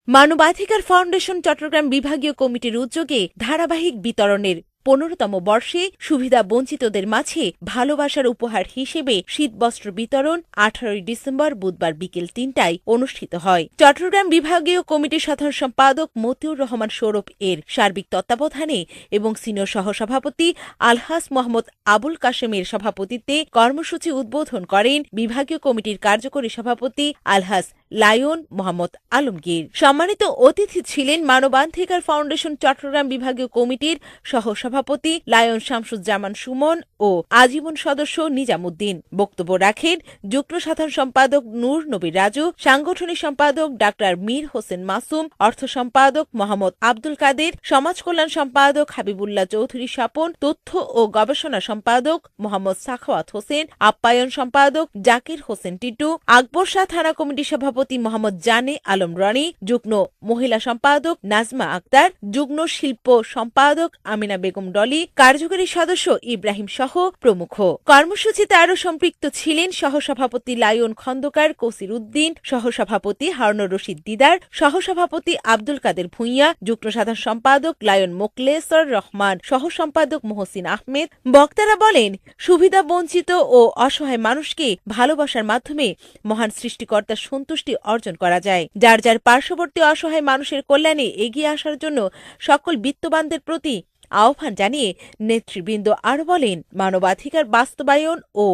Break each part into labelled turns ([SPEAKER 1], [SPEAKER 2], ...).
[SPEAKER 1] মানবাধিকার ফাউন্ডেশন চট্টগ্রাম বিভাগীয় কমিটির উদ্যোগে ধারাবাহিক বিতরণের ১৫তম বর্ষে সুবিধা বঞ্চিতদের মাঝে ভালোবাসার উপহার হিসেবে শীতবস্ত্র বিতরণ ১৮ ডিসেম্বর বুধবার বিকেল ৩টায় অনুষ্ঠিত হয়। চট্টগ্রাম বিভাগীয় কমিটির সাধারণ সম্পাদক মতিউর রহমান সৌরভ এর সার্বিক তত্ত্বাবধানে এবং সিনিয়র সহসভাপতি আলহাজ মোহাম্মদ আবুল কাশেমের সভাপতিত্বে কর্মসূচি উদ্বোধন করেন বিভাগীয় কমিটির কার্যকরী সভাপতি আলহাজ লায়ন মোহাম্মদ আলমগীর। সম্মানিত অতিথি ছিলেন মানবাধিকার ফাউন্ডেশন চট্টগ্রাম বিভাগীয় কমিটির সহসভাপতি লায়ন শামসুজ্জামান সুমন ও আজীবন সদস্য নিজামুদ্দিন। বক্তব্য রাখেন যুগ্ম সাধারণ সম্পাদক নূর নবী রাজু, সাংগঠনিক সম্পাদক ডাক্তার মীর হোসেন মাসুম, অর্থ সম্পাদক মোহাম্মদ আব্দুল কাদের, সমাজ কল্যাণ সম্পাদক হাবিবুল্লাহ চৌধুরী স্বপন, তথ্য ও গবেষণা সম্পাদক মোহাম্মদ সাখাওয়াত হোসেন, আপ্যায়ন সম্পাদক জাকির হোসেন টিটু, আকবর শাহ থানা কমিটির সভাপতি মোহাম্মদ জানে আলম রনি, যুগ্ম মহিলা সম্পাদক নাজমা আক্তার, যুগ্ম শিল্প সম্পাদক আমিনা বেগম ডলি, কার্যকরী সদস্য ইব্রাহিম সহ প্রমুখ। কর্মসূচিতে আরও সম্পৃক্ত ছিলেন সহসভাপতি লায়ন খন্দকার কসির উদ্দিন, সহসভাপতি হারুনুর রশিদ দিদার, সহসভাপতি আব্দুল কাদের ভূঁইয়া, যুগ্ম সাধারণ সম্পাদক লায়ন মোকলেসর রহমান, সহ সম্পাদক মোহসিন আহমেদ। বক্তারা বলেন, সুবিধা বঞ্চিত ও অসহায় মানুষকে ভালোবাসার মাধ্যমে মহান সৃষ্টিকর্তার সন্তুষ্টি অর্জন করা যায়। যার যার পার্শ্ববর্তী অসহায় মানুষের কল্যাণে এগিয়ে আসার জন্য সকল বিত্তবানদের প্রতি আহ্বান জানিয়ে নেতৃবৃন্দ আরও বলেন, মানবাধিকার বাস্তবায়ন ও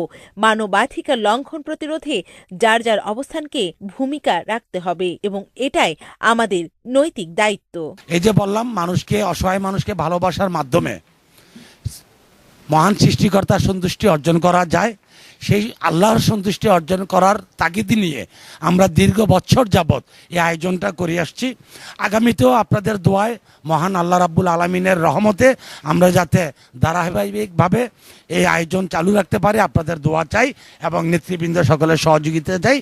[SPEAKER 1] মানবাধিকার লঙ্ঘন প্রতিরোধে যার যার অবস্থানকে ভূমিকা রাখতে হবে এবং এটাই আমাদের নৈতিক দায়িত্ব।
[SPEAKER 2] এই যে বললাম, মানুষকে, অসহায় মানুষকে ভালোবাসার মাধ্যমে মহান সৃষ্টিকর্তার সন্তুষ্টি অর্জন করা যায়। সেই আল্লাহর সন্তুষ্টি অর্জন করার তাগিদ নিয়ে আমরা দীর্ঘ বছর যাবৎ এই আয়োজনটা করে আসছি। আগামীতেও আপনাদের দোয়ায়, মহান আল্লাহ রাব্বুল আলামিনের রহমতে আমরা যাতে ধারাবাহিকভাবে এই আয়োজন চালু রাখতে পারি, আপনাদের দোয়া চাই এবং নেতৃবৃন্দ সকলের সহযোগিতা চাই।